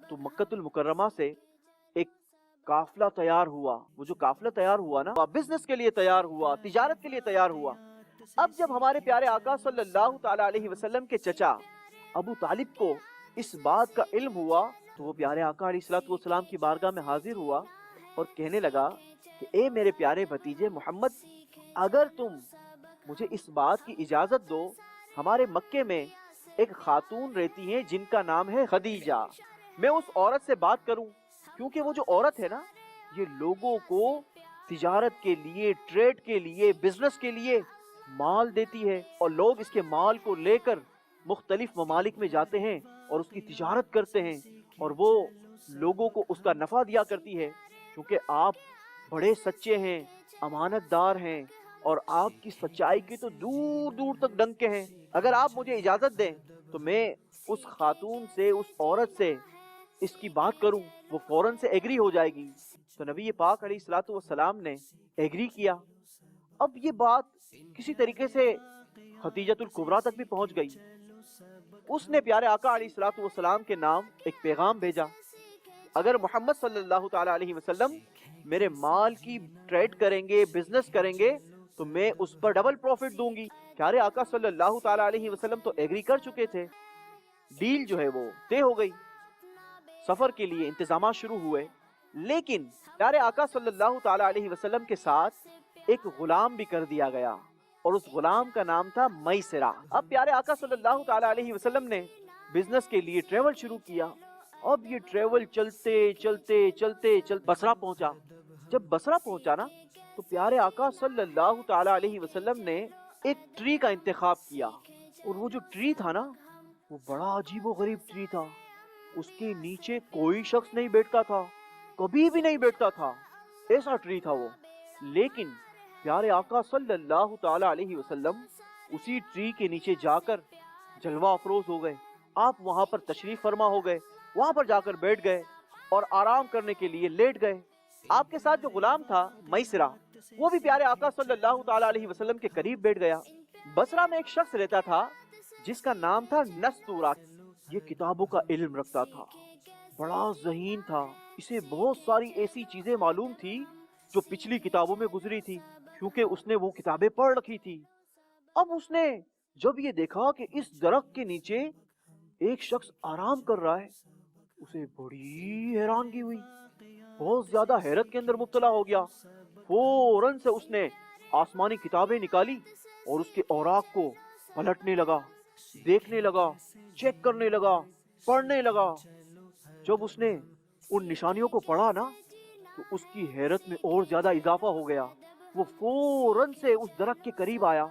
تو مکۃ المکرمہ سے ایک قافلہ تیار ہوا. وہ جو قافلہ تیار ہوا نا، بزنس کے لیے تیار ہوا، تجارت کے لیے تیار ہوا. اب جب ہمارے پیارے آقا صلی اللہ تعالی علیہ وسلم کے چچا ابو طالب کو اس بات کا علم ہوا تو وہ پیارے آقا علیہ الصلوۃ والسلام کی بارگاہ میں حاضر ہوا اور کہنے لگا کہ اے میرے پیارے بھتیجے محمد، اگر تم مجھے اس بات کی اجازت دو، ہمارے مکے میں ایک خاتون رہتی ہیں جن کا نام ہے خدیجہ، میں اس عورت سے بات کروں، کیونکہ وہ جو عورت ہے نا یہ لوگوں کو تجارت کے لیے، ٹریڈ کے لیے، بزنس کے لیے مال دیتی ہے، اور لوگ اس کے مال کو لے کر مختلف ممالک میں جاتے ہیں اور اس کی تجارت کرتے ہیں، اور وہ لوگوں کو اس کا نفع دیا کرتی ہے. کیونکہ آپ بڑے سچے ہیں، امانت دار ہیں، اور آپ کی سچائی کے تو دور دور تک ڈنکے ہیں. اگر آپ مجھے اجازت دیں تو میں اس خاتون سے، اس عورت سے اس کی بات کروں، وہ فوراً سے ایگری ہو جائے گی. تو نبی پاک علیہ الصلوۃ والسلام نے ایگری کیا. اب یہ بات کسی طریقے سے خدیجۃ الکبریٰ تک بھی پہنچ گئی. اس نے پیارے آقا علیہ الصلوۃ والسلام کے نام ایک پیغام بھیجا، اگر محمد صلی اللہ تعالی علیہ وسلم میرے مال کی ٹریڈ کریں گے، بزنس کریں گے، تو میں اس پر ڈبل پروفٹ دوں گی. پیارے آقا صلی اللہ تعالی علیہ وسلم تو ایگری کر چکے تھے، ڈیل جو ہے وہ طے ہو گئی. سفر کے لیے انتظامات شروع ہوئے، لیکن پیارے آقا صلی اللہ تعالی علیہ وسلم کے ساتھ ایک غلام بھی کر دیا گیا، اور اس غلام کا نام تھا میسرہ. اب پیارے آقا صلی اللہ تعالی علیہ وسلم نے بزنس کے لیے ٹریول شروع کیا. اب یہ ٹریول چلتے چلتے چلتے چلتے بصرہ پہنچا. جب بصرہ پہنچا نا تو پیارے آقا صلی اللہ تعالی علیہ وسلم نے ایک ٹری کا انتخاب کیا، اور وہ جو ٹری تھا نا وہ بڑا عجیب و غریب ٹری تھا. اس کے نیچے کوئی شخص نہیں بیٹھتا تھا، کبھی بھی نہیں بیٹھتا تھا، ایسا ٹری تھا وہ. لیکن پیارے آقا صلی اللہ تعالی علیہ وسلم اسی ٹری کے نیچے جا کر جلوہ افروز ہو گئے. آپ وہاں پر تشریف فرما ہو گئے، وہاں پر جا کر بیٹھ گئے اور آرام کرنے کے لیے لیٹ گئے. آپ کے ساتھ جو غلام تھا میسرہ، وہ بھی پیارے آقا صلی اللہ تعالی علیہ وسلم کے قریب بیٹھ گیا. بصرہ میں ایک شخص رہتا تھا جس کا نام تھا نستورہ. یہ کتابوں کا علم رکھتا تھا، بڑا ذہین تھا، اسے بہت ساری ایسی چیزیں معلوم تھی جو پچھلی کتابوں میں گزری تھی، کیونکہ اس نے وہ کتابیں پڑھ رکھی تھی. اب اس نے جب یہ دیکھا کہ اس درخت کے نیچے ایک شخص آرام کر رہا ہے، اسے بڑی حیرانگی ہوئی، بہت زیادہ حیرت کے اندر مبتلا ہو گیا. فوراً سے اس نے آسمانی کتابیں نکالی اور اس کے اوراق کو پلٹنے لگا، دیکھنے لگا، چیک کرنے لگا، پڑھنے لگا. جب اس نے ان نشانیوں کو پڑھا نا تو اس کی حیرت میں اور زیادہ اضافہ ہو گیا. وہ فوراً سے اس درخت کے قریب آیا،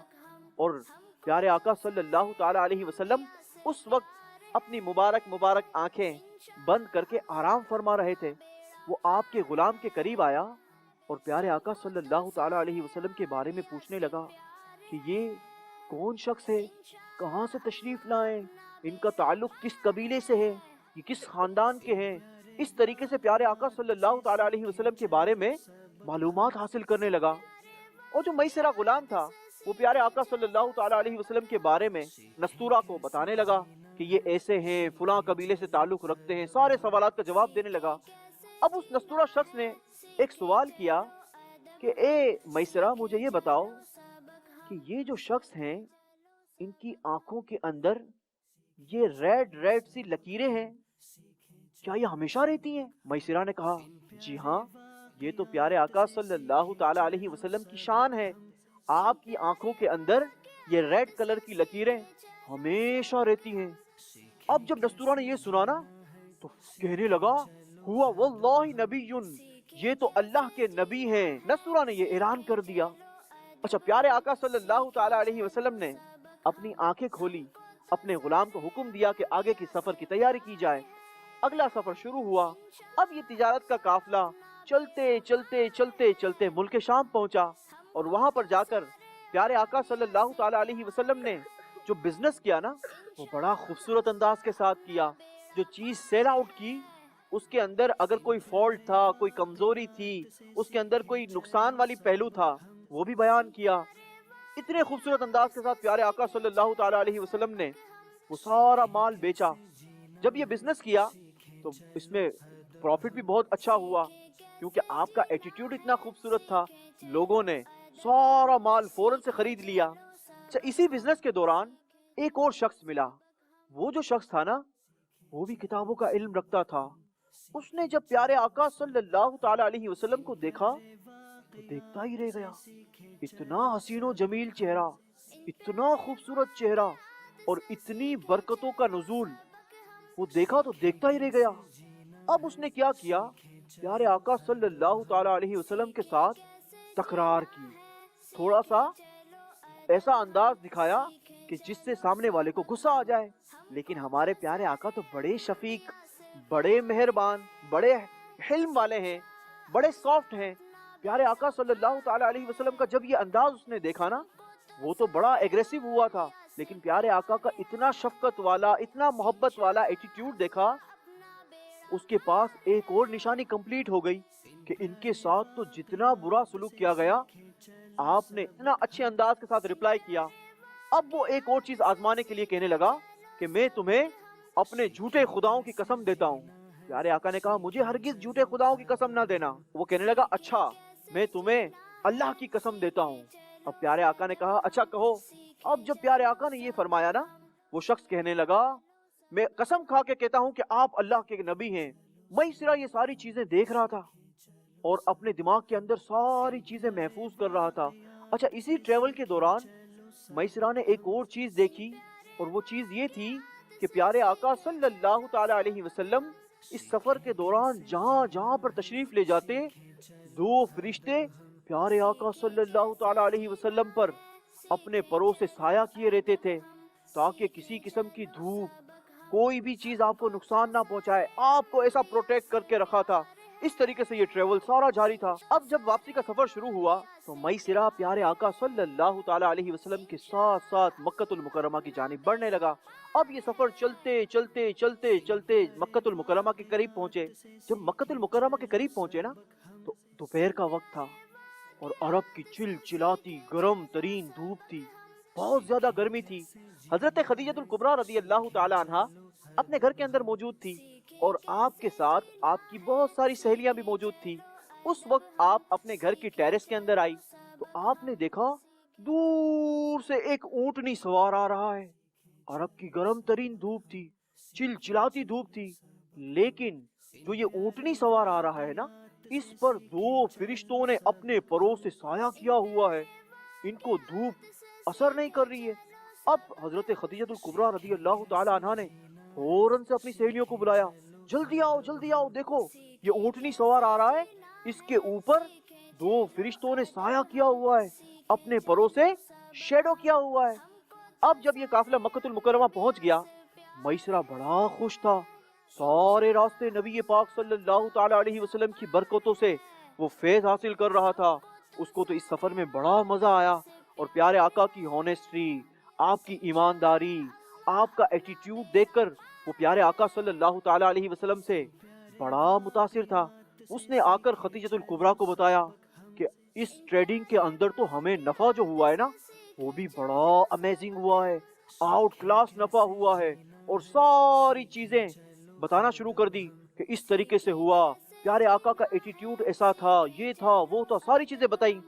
اور پیارے آقا صلی اللہ تعالی علیہ وسلم اس وقت اپنی مبارک آنکھیں بند کر کے آرام فرما رہے تھے. وہ آپ کے غلام کے قریب آیا اور پیارے آقا صلی اللہ تعالی علیہ وسلم کے بارے میں پوچھنے لگا کہ یہ کون شخص ہے، کہاں سے تشریف لائے، ان کا تعلق کس قبیلے سے ہے، یہ کس خاندان کے ہیں. اس طریقے سے پیارے آقا صلی اللہ تعالی علیہ وسلم کے بارے میں معلومات حاصل کرنے لگا. اور جو میسرہ غلام تھا وہ پیارے آقا صلی اللہ تعالی علیہ وسلم کے بارے میں نستورہ کو بتانے لگا کہ یہ ایسے ہیں، فلاں قبیلے سے تعلق رکھتے ہیں، سارے سوالات کا جواب دینے لگا. اب اس نستورہ شخص نے ایک سوال کیا کہ اے میسرہ، مجھے یہ بتاؤ کہ یہ جو شخص ہیں ان کی آنکھوں کے اندر یہ ریڈ سی لکیریں ہیں، کیا یہ ہمیشہ رہتی ہیں؟ میسرہ نے کہا جی ہاں، یہ تو پیارے آقا صلی اللہ تعالی علیہ وسلم کی شان ہے، آپ کی آنکھوں کے اندر یہ ریڈ کلر کی لکیریں ہمیشہ رہتی ہیں. اب جب نستورہ نے یہ سنا نا تو کہنے لگا ہوا واللہ نبی، یہ تو اللہ کے نبی ہیں. نستورہ نے یہ اعلان کر دیا. اچھا، پیارے آقا صلی اللہ تعالی علیہ وسلم نے اپنی آنکھیں کھولی، اپنے غلام کو حکم دیا کہ آگے کی سفر کی تیاری کی جائے. اگلا سفر شروع ہوا. اب یہ تجارت کا قافلہ چلتے چلتے چلتے چلتے ملک شام پہنچا، اور وہاں پر جا کر پیارے آقا صلی اللہ تعالی علیہ وسلم نے جو بزنس کیا نا وہ بڑا خوبصورت انداز کے ساتھ کیا. جو چیز سیل آؤٹ کی اس کے اندر اگر کوئی فالٹ تھا، کوئی کمزوری تھی، اس کے اندر کوئی نقصان والی پہلو تھا، وہ بھی بیان کیا. اتنے خوبصورت انداز کے ساتھ پیارے آقا صلی اللہ تعالی علیہ وسلم نے وہ سارا مال بیچا. جب یہ بزنس کیا تو اس میں پروفٹ بھی بہت اچھا ہوا، کیونکہ آپ کا ایٹیٹیوڈ اتنا خوبصورت تھا، لوگوں نے سارا مال فوراً سے خرید لیا۔ اچھا، اسی بزنس کے دوران ایک اور شخص ملا۔ وہ جو شخص تھا نا، وہ بھی کتابوں کا علم رکھتا تھا۔ اس نے جب پیارے آقا صلی اللہ تعالی علیہ وسلم کو دیکھا تو دیکھتا ہی رہ گیا۔ اتنا حسین و جمیل چہرہ، اتنا خوبصورت چہرہ اور اتنی برکتوں کا نزول، وہ دیکھا تو دیکھتا ہی رہ گیا۔ اب اس نے کیا کیا، پیارے آقا صلی اللہ تعالی علیہ وسلم کے ساتھ تکرار کی، تھوڑا سا ایسا انداز دکھایا کہ جس سے سامنے والے کو غصہ آ جائے۔ لیکن ہمارے پیارے آقا تو بڑے شفیق، بڑے مہربان، بڑے حلم والے ہیں، بڑے سافٹ ہیں۔ پیارے آقا صلی اللہ تعالی علیہ وسلم کا جب یہ انداز اس نے دیکھا نا، وہ تو بڑا ایگریسو ہوا تھا، لیکن پیارے آقا کا اتنا شفقت والا، اتنا محبت والا ایٹیٹیوڈ دیکھا، اس کے پاس ایک اور نشانی کمپلیٹ ہو گئی کہ ان کے ساتھ تو جتنا برا سلوک کیا گیا، آپ نے اتنا اچھے انداز کے ساتھ رپلائی کیا۔ اب وہ ایک اور چیز آزمانے کے لیے کہنے لگا کہ میں تمہیں اپنے جھوٹے خداؤں کی قسم دیتا ہوں۔ پیارے آقا نے کہا مجھے ہرگز جھوٹے خداؤں کی قسم نہ دینا۔ وہ کہنے لگا اچھا میں تمہیں اللہ کی قسم دیتا ہوں۔ اب پیارے آقا نے کہا اچھا کہو۔ اب جب پیارے آقا نے یہ فرمایا نا، وہ شخص کہنے لگا میں قسم کھا کے کہتا ہوں کہ آپ اللہ کے نبی ہیں۔ میں صرف یہ ساری چیزیں دیکھ رہا تھا اور اپنے دماغ کے اندر ساری چیزیں محفوظ کر رہا تھا۔ اچھا، اسی ٹریول کے دوران میسرہ نے ایک اور چیز دیکھی، اور وہ چیز یہ تھی کہ پیارے آقا صلی اللہ تعالی علیہ وسلم اس سفر کے دوران جہاں جہاں پر تشریف لے جاتے، دو فرشتے پیارے آقا صلی اللہ تعالی علیہ وسلم پر اپنے پروں سے سایہ کیے رہتے تھے، تاکہ کسی قسم کی دھوپ، کوئی بھی چیز آپ کو نقصان نہ پہنچائے۔ آپ کو ایسا پروٹیکٹ کر کے رکھا تھا۔ اس طریقے سے یہ ٹریول سارا جاری تھا۔ اب جب واپسی کا سفر شروع ہوا تو میسرہ پیارے آقا صلی اللہ تعالی علیہ وسلم کے ساتھ ساتھ مکۃ المکرمہ کی جانب بڑھنے لگا۔ اب یہ سفر چلتے چلتے چلتے چلتے مکۃ المکرمہ کے قریب پہنچے۔ جب مکۃ المکرمہ کے قریب پہنچے نا، تو دوپہر کا وقت تھا اور عرب کی چل چلاتی گرم ترین دھوپ تھی، بہت زیادہ گرمی تھی۔ حضرت خدیجہ الکبریٰ رضی اللہ تعالی عنہا اپنے گھر کے اندر موجود تھی، اور آپ کے ساتھ آپ کی بہت ساری سہیلیاں بھی موجود تھی۔ اس وقت آپ اپنے گھر کی ٹیرس کے اندر آئی تو آپ نے دیکھا دور سے ایک اونٹنی سوار آ رہا ہے۔ عرب کی گرم ترین دھوپ تھی، چل چلاتی دھوپ تھی، لیکن جو یہ اونٹنی سوار آ رہا ہے نا، اس پر دو فرشتوں نے اپنے پروں سے سایہ کیا ہوا ہے۔ ان کو دھوپ اثر نہیں کر رہی ہے۔ اب حضرت خدیجہ الکبریٰ رضی اللہ تعالی عنہا نے فوراً سے اپنی سہیلیوں کو بلایا، جلدی آؤ جلدی آؤ، دیکھو یہ اونٹنی سوار آ رہا ہے، اس کے اوپر دو فرشتوں نے سایہ کیا ہوا ہے، اپنے پروں سے شیڈو کیا ہوا ہے۔ اب جب یہ قافلہ مکۃ المکرمہ پہنچ گیا، میسرہ بڑا خوش تھا۔ سارے راستے نبی پاک صلی اللہ تعالی علیہ وسلم کی برکتوں سے وہ فیض حاصل کر رہا تھا۔ اس کو تو اس سفر میں بڑا مزہ آیا، اور پیارے آقا کی ہونیسٹی، آپ کی ایمانداری، آپ کا ایٹیٹیوڈ دیکھ کر وہ پیارے آقا صلی اللہ تعالی علیہ وسلم سے بڑا متاثر تھا۔ اس نے آ کر خدیجہ الکبریٰ کو بتایا کہ اس ٹریڈنگ کے اندر تو ہمیں نفع جو ہوا ہے نا، وہ بھی بڑا امیزنگ ہوا ہے، آؤٹ کلاس نفع ہوا ہے، اور ساری چیزیں بتانا شروع کر دی کہ اس طریقے سے ہوا، پیارے آقا کا ایٹیٹیوڈ ایسا تھا، یہ تھا وہ تھا، ساری چیزیں بتائیں۔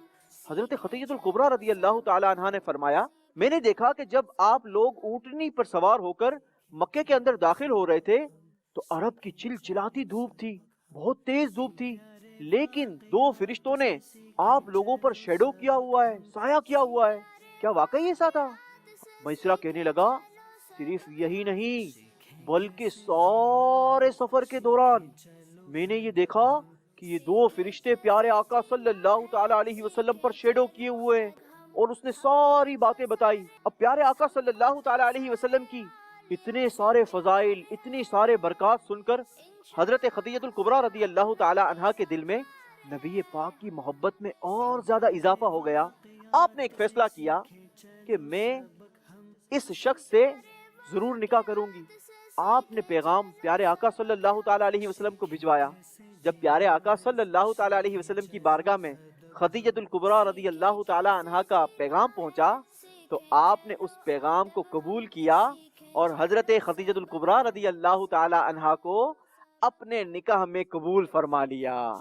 حضرت خدیجہ الکبریٰ رضی اللہ تعالی عنہا نے فرمایا میں نے دیکھا کہ جب آپ لوگ اونٹنی پر سوار ہو کر مکے کے اندر داخل ہو رہے تھے تو عرب کی چل چلاتی دھوپ تھی، بہت تیز دھوپ تھی، لیکن دو فرشتوں نے آپ لوگوں پر شیڈو کیا ہوا ہے، سایہ کیا ہوا ہے، کیا واقعی ایسا تھا؟ میسرہ کہنے لگا صرف یہی نہیں، بلکہ سارے سفر کے دوران میں نے یہ دیکھا کہ یہ دو فرشتے پیارے آقا صلی اللہ تعالی علیہ وسلم پر شیڈو کیے ہوئے ہیں، اور اس نے ساری باتیں بتائی۔ اب پیارے آقا صلی اللہ تعالی علیہ وسلم کی اتنے سارے فضائل، اتنی سارے برکات سن کر حضرت خدیجہ الکبریٰ رضی اللہ تعالی عنہا کے دل میں نبی پاک کی محبت میں اور زیادہ اضافہ ہو گیا۔ آپ نے ایک فیصلہ کیا کہ میں اس شخص سے ضرور نکاح کروں گی۔ آپ نے پیغام پیارے آقا صلی اللہ تعالی علیہ وسلم کو بھجوایا۔ جب پیارے آقا صلی اللہ تعالی علیہ وسلم کی بارگاہ میں خدیجہ الکبریٰ رضی اللہ تعالی عنہا کا پیغام پہنچا تو آپ نے اس پیغام کو قبول کیا، اور حضرت خدیجہ الکبریٰ رضی اللہ تعالی عنہا کو اپنے نکاح میں قبول فرما لیا۔